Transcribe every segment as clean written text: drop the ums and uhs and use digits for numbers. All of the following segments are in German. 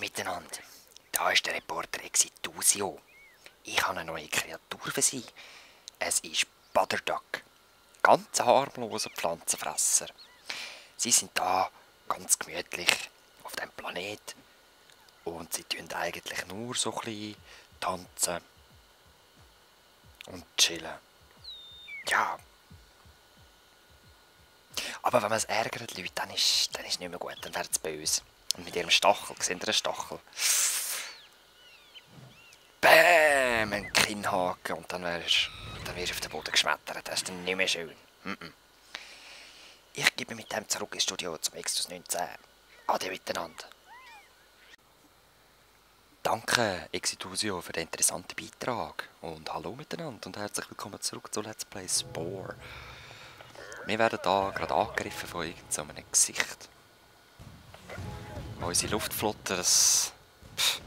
miteinander. Da ist der Reporter Exitusio. Ich habe eine neue Kreatur für Sie. Es ist Butterdog. Ganz harmloser Pflanzenfresser. Sie sind da ganz gemütlich auf dem Planet. Und sie tun eigentlich nur so ein bisschen tanzen und chillen. Ja. Aber wenn man es ärgert, Leute, dann ist es nicht mehr gut. Dann werden sie böse. Und mit ihrem Stachel, seht ihr den Stachel? Bäm! Ein Kinnhaken und dann wirst du auf den Boden geschmettert. Das ist dann nicht mehr schön. Ich gebe mit dem zurück ins Studio zum Extus 19. Ade miteinander. Danke, Exitusio, für den interessanten Beitrag. Und hallo miteinander und herzlich willkommen zurück zu Let's Play Spore. Wir werden hier gerade angegriffen von irgendeinem Gesicht. Unsere Luftflotte, das... Ich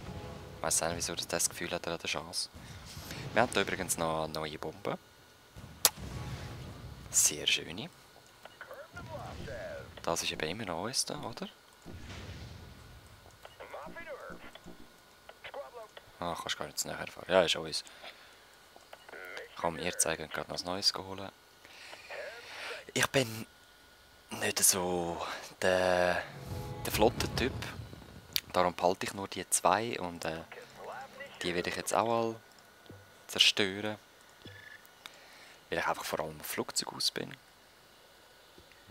weiss nicht, wieso das Gefühl hat, er hat eine Chance. Wir haben hier übrigens noch eine neue Bombe. Sehr schöne. Das ist eben immer noch uns da, oder? Ah, kannst gar nicht zu näher fahren. Ja, ist uns. Ich kann mir zeigen, gerade noch was Neues holen. Ich bin nicht so der Flottentyp. Darum behalte ich nur die zwei und die werde ich jetzt auch all zerstören. Weil ich einfach vor allem auf Flugzeug aus bin. Und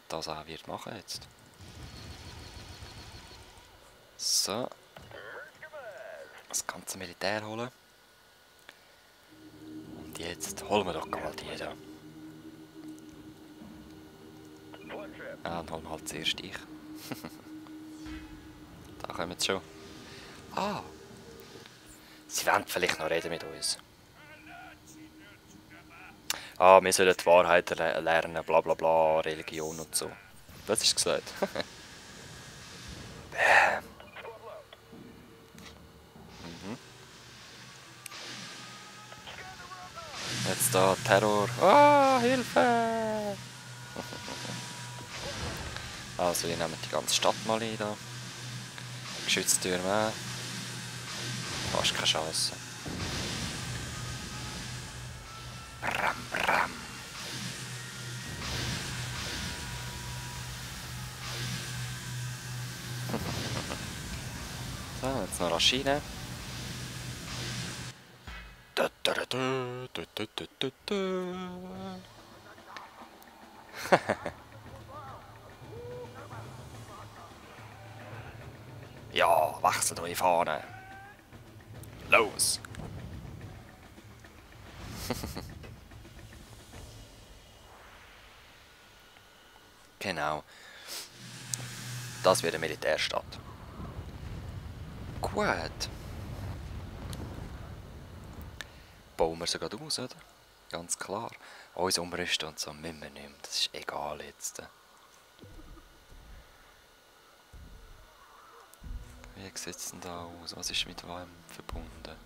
das auch wird machen jetzt. So. Das ganze Militär holen. Und jetzt holen wir doch mal die da. Ja, dann holen wir halt zuerst dich. Da kommen sie schon. Ah! Sie wollen vielleicht noch reden mit uns. Ah, wir sollen die Wahrheit lernen, bla bla bla, Religion und so. Was ist gesagt? Bäm. Jetzt da Terror. Ah, Hilfe! Also, wir nehmen die ganze Stadt mal ein. Da. Geschütztürme. Fast keine Chance. Bram, bram. So, jetzt noch Maschine. Ja, wechselt eure Fahne. Los! Genau. Das wird eine Militärstadt. Gut. Bauen wir sie gerade aus, oder? Ganz klar. Uns umrüsten und so müssen wir nicht mehr. Das ist egal jetzt. Wie sieht es denn da aus? Was ist mit wem verbunden?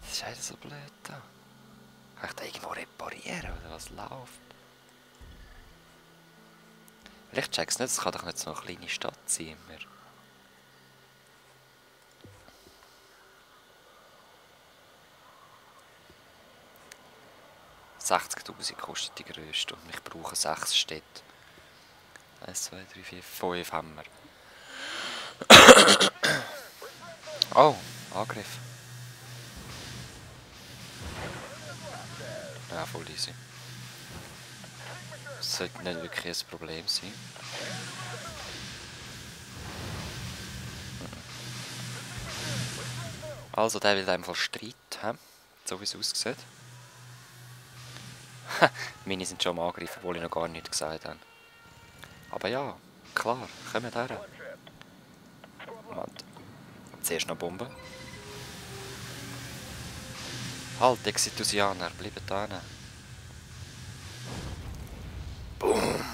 Das ist einfach so blöd da. Kann ich da irgendwo reparieren oder was läuft? Vielleicht check's nicht, es kann doch nicht so eine kleine Stadt sein immer. $60.000 kostet die grösste und ich brauche 6 Städte. 1, 2, 3, 4, 5 haben wir. Oh, Angriff. Ja, voll easy. Das sollte nicht wirklich ein Problem sein. Also, der will einfach Streit haben, so wie es aussieht. Meine sind schon am Angreifen, obwohl ich noch gar nichts gesagt habe. Aber ja, klar, kommen her. Moment. Zuerst noch Bomben. Halt, Exitusianer, bleibt da hin. Boom!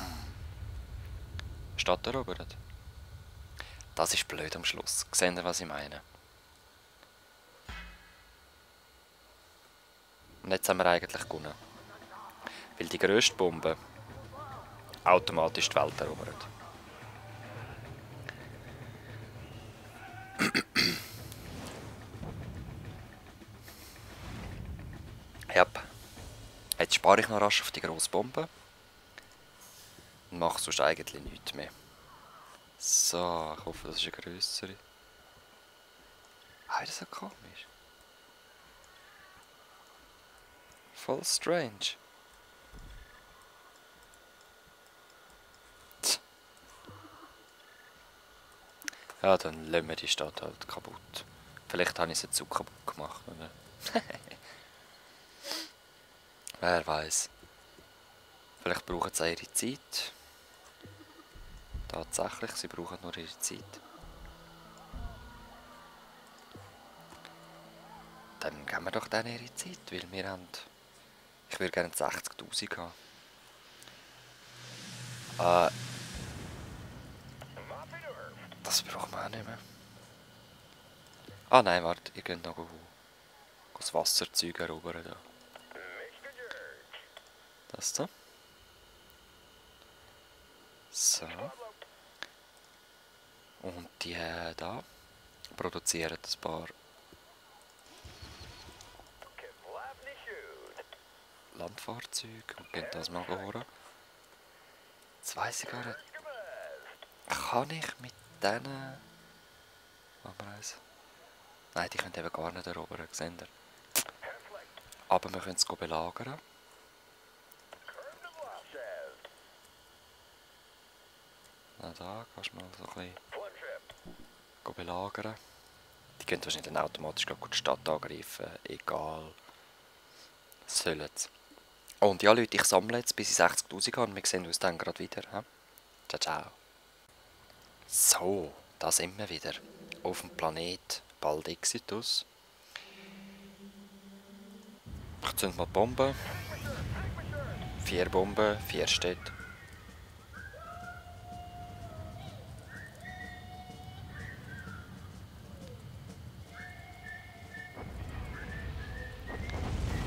Stadt erobert. Das ist blöd am Schluss. Seht ihr, was ich meine? Und jetzt haben wir eigentlich gewonnen. Weil die grösste Bombe automatisch die Welt erobert. Ja. Jetzt spare ich noch rasch auf die grosse Bombe. Und mache sonst eigentlich nichts mehr. So, ich hoffe, das ist eine grössere. Ah, das ist so komisch. Voll strange. Tch. Ja, dann lassen wir die Stadt halt kaputt. Vielleicht habe ich sie zu kaputt gemacht, oder? Wer weiß. Vielleicht brauchen sie auch ihre Zeit. Tatsächlich, sie brauchen nur ihre Zeit. Dann geben wir doch denen ihre Zeit, weil wir haben... Ich würde gerne 60'000 haben. Das brauchen wir auch nicht mehr. Ah nein, warte, ihr könnt noch das Wasserzeug erobern da. Das da. So. Und die da produzieren ein paar Landfahrzeuge und gehen das mal holen. Jetzt weiss ich gar nicht. Kann ich mit denen... Machen wir eins. Nein, die können eben gar nicht erobern, seht ihr? Aber wir können es belagern. Na da, kannst du mal so ein bisschen belagern. Die können wahrscheinlich dann automatisch die Stadt angreifen, egal. Sollen sie. Und ja Leute, ich sammle jetzt bis ich 60'000 habe und wir sehen uns dann gerade wieder. He? Ciao, ciao. So, da sind wir wieder. Auf dem Planet Bald Exitus. Ich zünd mal Bomben. 4 Bomben, 4 Städte.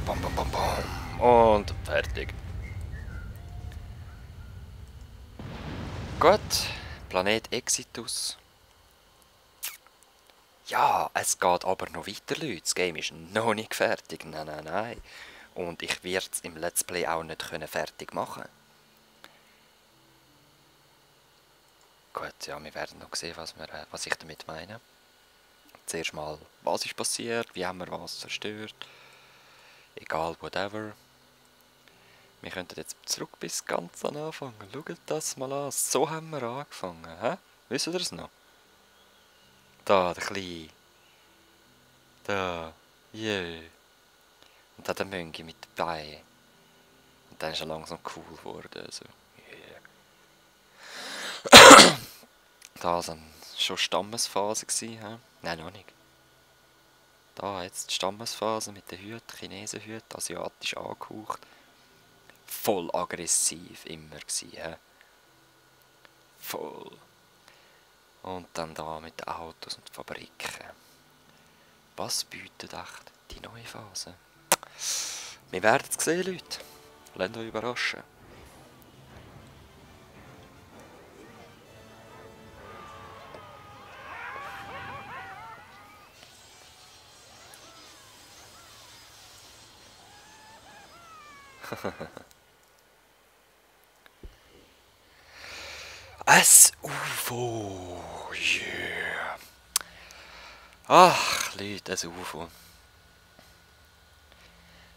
Bam, bam, bam, bam. Und fertig. Gut, Planet Exitus. Ja, es geht aber noch weiter, Leute. Das Game ist noch nicht fertig. Nein, nein, nein. Und ich werde es im Let's Play auch nicht fertig machen. Gut, ja, wir werden noch sehen, was ich damit meine. Zuerst mal, was ist passiert, wie haben wir was zerstört. Egal, whatever. Wir könnten jetzt zurück bis ganz am Anfang. Schaut das mal an. So haben wir angefangen. Hä? Wisst ihr das noch? Da, der Kleine. Da. Yeah. Und dann der Mönch mit dabei. Und dann ist er langsam cool geworden. Also, yeah. Da war schon Stammesphase. He? Nein, noch nicht. Da jetzt die Stammesphase mit den Hüten, Chinesenhüten, asiatisch angehaucht. Voll aggressiv immer gsi, he? Voll. Und dann da mit den Autos und Fabriken. Was bietet echt die neue Phase? Wir werden es sehen, Leute. Lasst euch überraschen. Ein UFO! Yeah! Ach, Leute, ein UFO.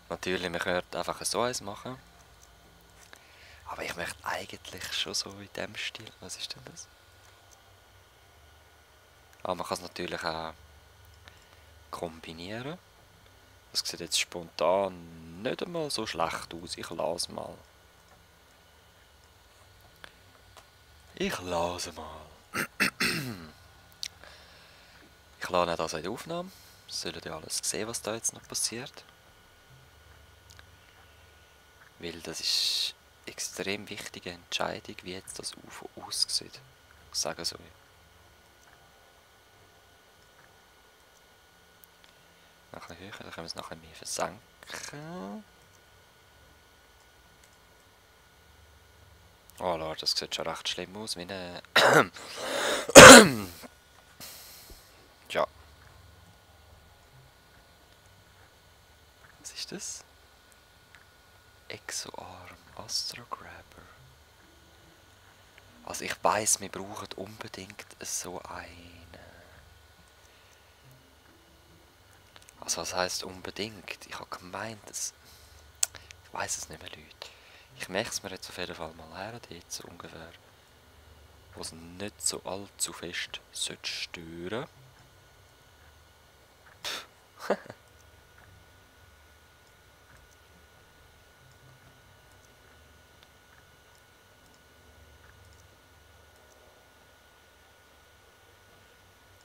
Natürlich, wir könnten einfach so eins machen. Aber ich möchte eigentlich schon so in dem Stil. Was ist denn das? Ah, man kann es natürlich auch kombinieren. Das sieht jetzt spontan nicht einmal so schlecht aus. Ich lasse mal. Ich lasse mal. Ich lade das in die Aufnahme. Sollt ihr alles sehen, was da jetzt noch passiert. Weil das ist eine extrem wichtige Entscheidung, wie jetzt das UFO aussieht. Ich sage so. Noch ein bisschen höher, dann können wir es nachher mehr versenken. Oh Lord, das sieht schon recht schlimm aus, wie eine... Ja, weiss, wir brauchen unbedingt so einen. Also was heisst unbedingt? Ich habe gemeint, dass... Ich weiss es nicht mehr, Leute. Ich merke es mir jetzt auf jeden Fall mal her, dort so ungefähr. Wo es nicht so allzu fest stören sollte.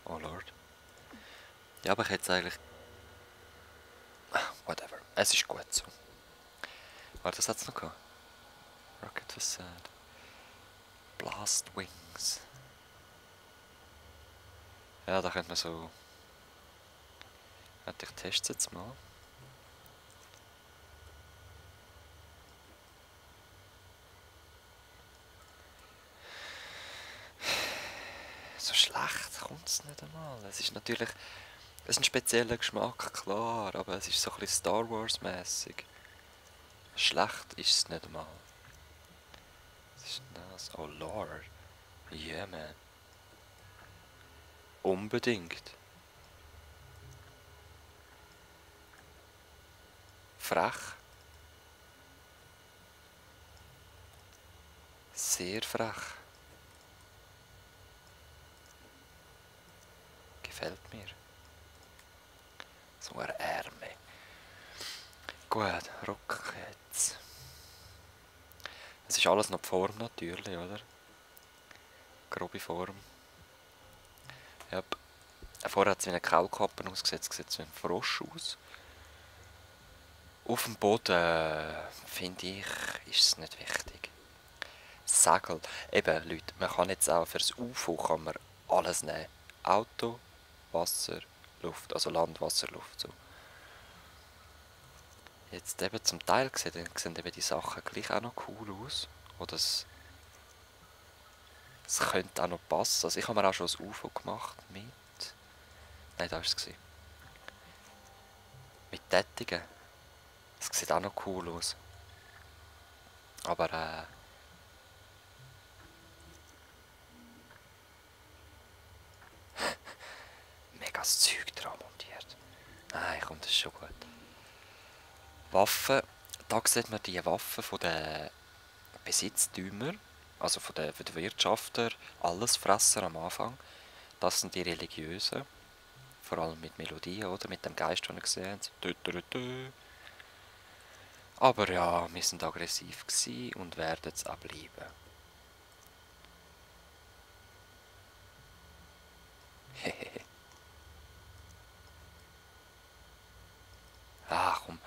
Oh Lord. Ja, aber ich hätte es eigentlich... Whatever. Es ist gut so. Warte, das hat es noch gehabt. Rocket Facade. Blast Wings. Ja, da könnte man so... Ich teste es jetzt mal. So schlecht kommt es nicht einmal. Es ist natürlich... Es ist ein spezieller Geschmack, klar, aber es ist so ein bisschen Star Wars mäßig. Schlecht ist es nicht einmal. Was ist denn das? Oh Lord. Yeah, man. Unbedingt. Frech. Sehr frech. Gefällt mir. So eine Ärmel. Gut, Rockets. Es ist alles noch die Form natürlich, oder? Grobe Form. Ja. Vorher hat es wie eine Kaulquappe ausgesetzt, sieht es wie ein Frosch aus. Auf dem Boden, finde ich, ist es nicht wichtig. Segel. Eben, Leute, man kann jetzt auch fürs UFO kann man alles nehmen. Auto, Wasser, Luft, also Land, Wasser, Luft, so. Jetzt eben zum Teil sehen eben die Sachen gleich auch noch cool aus. Oder es könnte auch noch passen. Also ich habe mir auch schon ein UFO gemacht mit... Nein, da war es. Mit Tätigen. Das sieht auch noch cool aus. Aber mega das Zeug dran montiert. Nein, komm, das ist schon gut. Waffen. Da sieht man die Waffen von den Besitztümern. Also von den Wirtschafter. Allesfresser am Anfang. Das sind die religiösen. Vor allem mit Melodien, oder? Mit dem Geist, den wir gesehen haben. Aber ja, wir sind aggressiv und werden es auch bleiben. Hehehe. Ah, komm.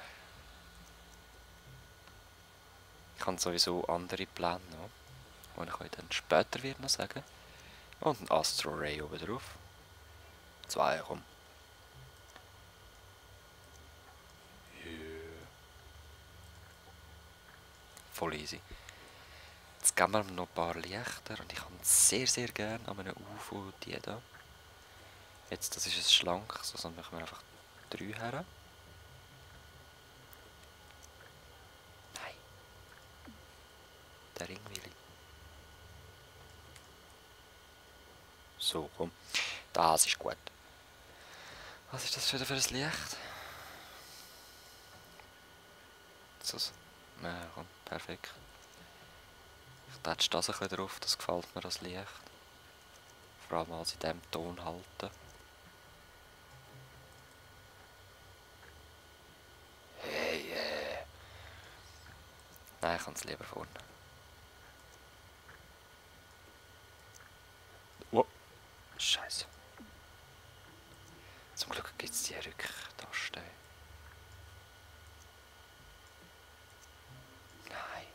Ich habe sowieso andere Pläne noch, die ich euch dann später noch sagen. Und ein Astro Ray oben drauf. 2, komm. Yeah. Voll easy. Jetzt geben wir noch ein paar Lichter und ich habe sehr, sehr gerne an einem UFO die da. Jetzt, das ist ein schlank, sonst machen wir einfach 3 her. Nein. Der Ringwilli. So, komm. Das ist gut. Was ist das wieder für ein Licht? So, ja, komm, perfekt. Ich tätsche das ein bisschen drauf, das gefällt mir, das Licht. Vor allem, als in diesem Ton halten. Hey, Nein, ich kann es lieber vorne. Oh, Scheiße. Zum Glück gibt es die Rücktaste. Nein.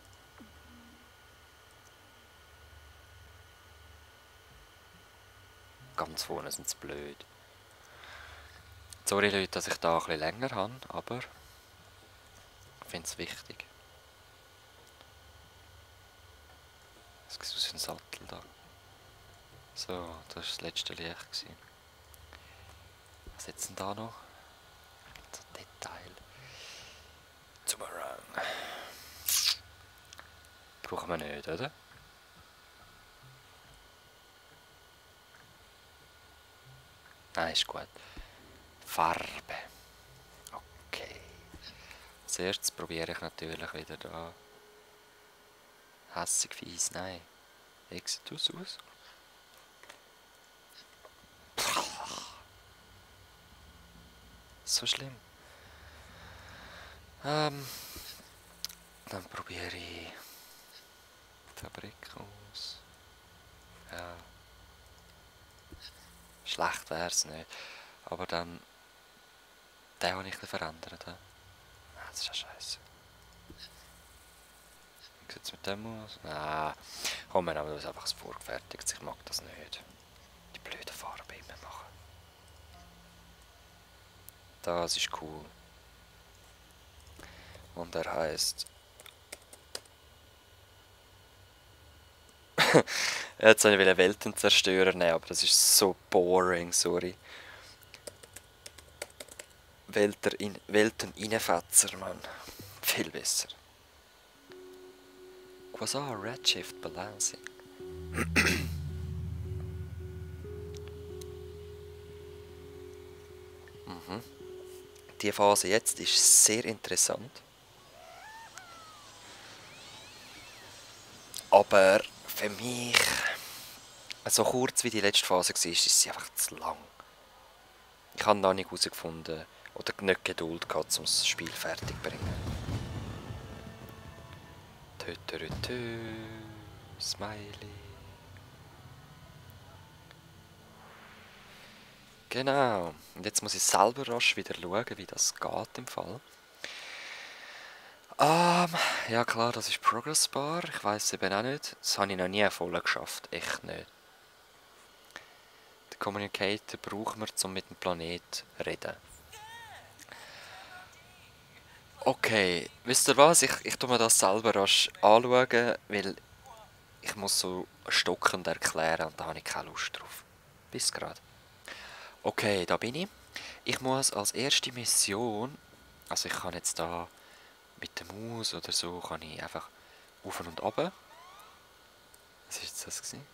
Ganz vorne sind sie blöd. Sorry Leute, dass ich da ein bisschen länger habe, aber ich finde es wichtig. Es sieht aus wie ein Sattel da. So, das war das letzte Licht. Was ist denn da noch? So ein Detail. Zumarang. Brauchen wir nicht, oder? Nein, ist gut. Farbe. Okay. Zuerst probiere ich natürlich wieder da. Hässig, fies, nein. Exitus aus. So schlimm. Dann probiere ich Fabrik aus. Ja. Schlecht wäre es nicht. Aber dann... Den habe ich ein bisschen verändert. Ah, das ist ja scheiße. Wie sieht es mit dem aus? Ah, komm, wir nehmen das einfach vorgefertigt. Ich mag das nicht. Die blöde Farbe immer machen. Das ist cool. Und er heißt... Jetzt wollte ich Weltenzerstörer nehmen, aber das ist so boring, sorry. Welten-Innenfetzer, Mann. Viel besser. Quasar Redshift Balancing. Die Phase jetzt ist sehr interessant. Aber für mich, so kurz wie die letzte Phase war, ist sie einfach zu lang. Ich habe noch nicht herausgefunden oder nicht Geduld gehabt, um das Spiel fertig zu bringen. Smiley. Genau. Und jetzt muss ich selber rasch wieder schauen, wie das geht im Fall. Ja klar, das ist Progress Bar. Ich weiß eben auch nicht. Das habe ich noch nie voll geschafft. Echt nicht. Den Communicator brauchen wir, um mit dem Planet zu reden. Okay, wisst ihr was? Ich tue mir das selber rasch anschauen, weil ich muss so stockend erklären und da habe ich keine Lust drauf. Bis gerade. Okay, da bin ich. Ich muss als erste Mission, also ich kann jetzt da mit der Maus oder so, kann ich einfach auf und runter. Was war das gewesen?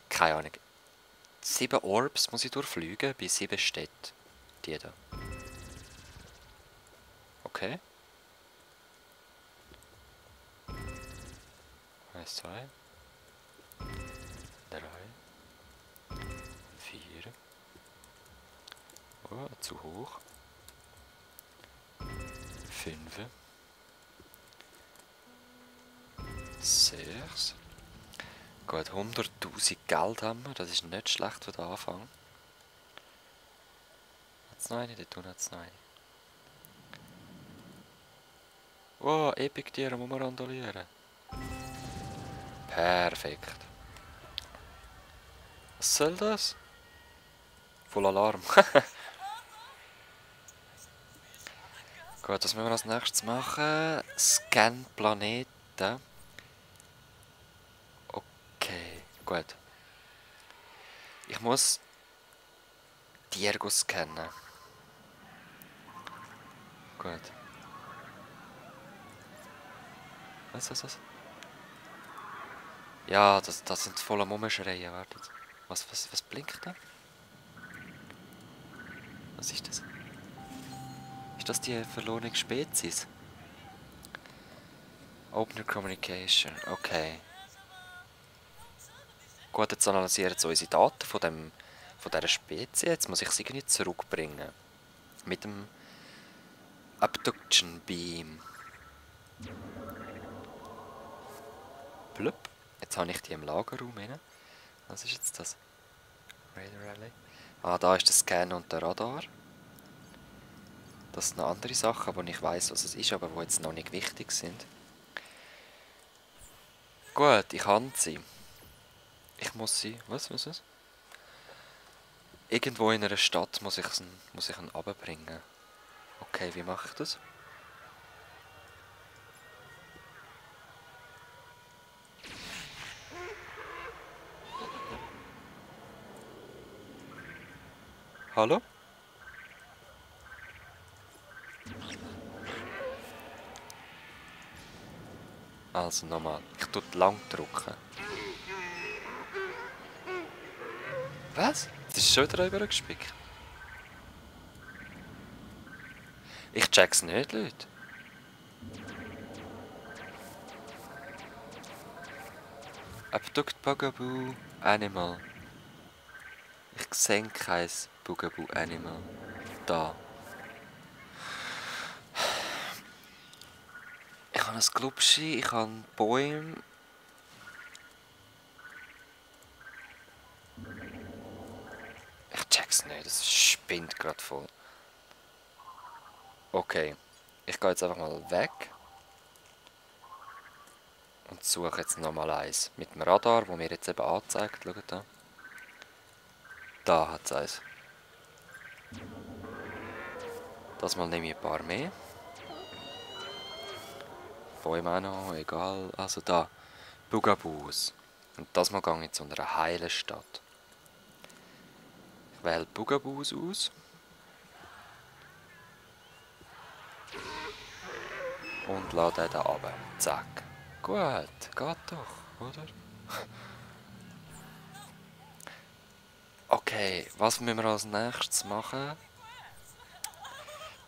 Keine Ahnung. 7 Orbs muss ich durchfliegen bei 7 Städten. Die da. Okay. 1, 2, 3, 4. Oh, zu hoch. 5. 6. Gut, 100'000 Geld haben wir, das ist nicht schlecht für den Anfang. Hat's noch eine? Dort hat's noch eine. Wow, Epic-Tiere muss man randolieren. Perfekt. Was soll das? Voll Alarm. Gut, was müssen wir als nächstes machen? Scan Planeten. Okay, gut. Ich muss Tiere scannen. Gut. Was? Ja, das sind voller Mummenschreien, wartet. Was blinkt da? Was ist das? Ist das die verlorene Spezies? Open Communication, okay. Gut, jetzt analysieren sie unsere Daten von dieser Spezies. Jetzt muss ich sie irgendwie zurückbringen. Mit dem Abduction Beam. Blöp. Jetzt habe ich die im Lagerraum rein. Was ist jetzt das? Radar Relay. Ah, da ist der Scan und der Radar. Das sind noch andere Sachen, wo ich weiss, was es ist, aber die jetzt noch nicht wichtig sind. Gut, ich habe sie. Ich muss sie... Was? Irgendwo in einer Stadt muss ich ihn runterbringen. Okay, wie mache ich das? Hallo? Also nochmal. Ich drücke lang drücken. Was? Das ist schon wieder übergespickt. Ich check's nicht, Leute. Abduct Bugaboo Animal. Ich sehe kein Bugaboo Animal. Da. Ich habe ein Glubschi, ich habe Bäume. Ich check's nicht, das spinnt gerade voll. Okay, ich gehe jetzt einfach mal weg. Und suche jetzt nochmal eins. Mit dem Radar, wo mir jetzt eben anzeigt. Schaut da. Da hat es eins. Das mal nehme ich ein paar mehr. Bäume auch noch, egal. Also da. Bugaboos. Und das mal gehe ich zu einer heilen Stadt. Ich wähle Bugaboos aus. Und lade den da runter. Zack. Gut, geht doch, oder? Okay, was müssen wir als nächstes machen?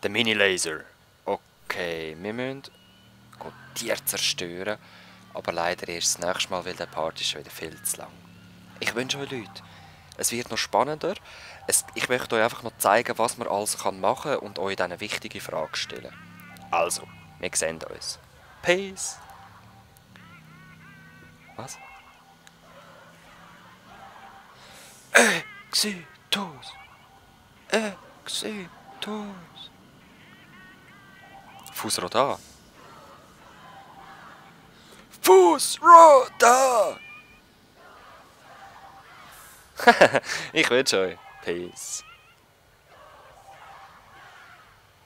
Der Mini-Laser. Okay, wir müssen Tiere zerstören. Aber leider erst das nächste Mal, weil der Part ist schon wieder viel zu lang. Ich wünsche euch Leute, es wird noch spannender. Ich möchte euch einfach noch zeigen, was man alles machen kann und euch dann eine wichtige Frage stellen. Also, wir sehen uns. Peace! Was? Exitus! Exitus! Fußroda! Fußroda! Ich wünsche euch Peace.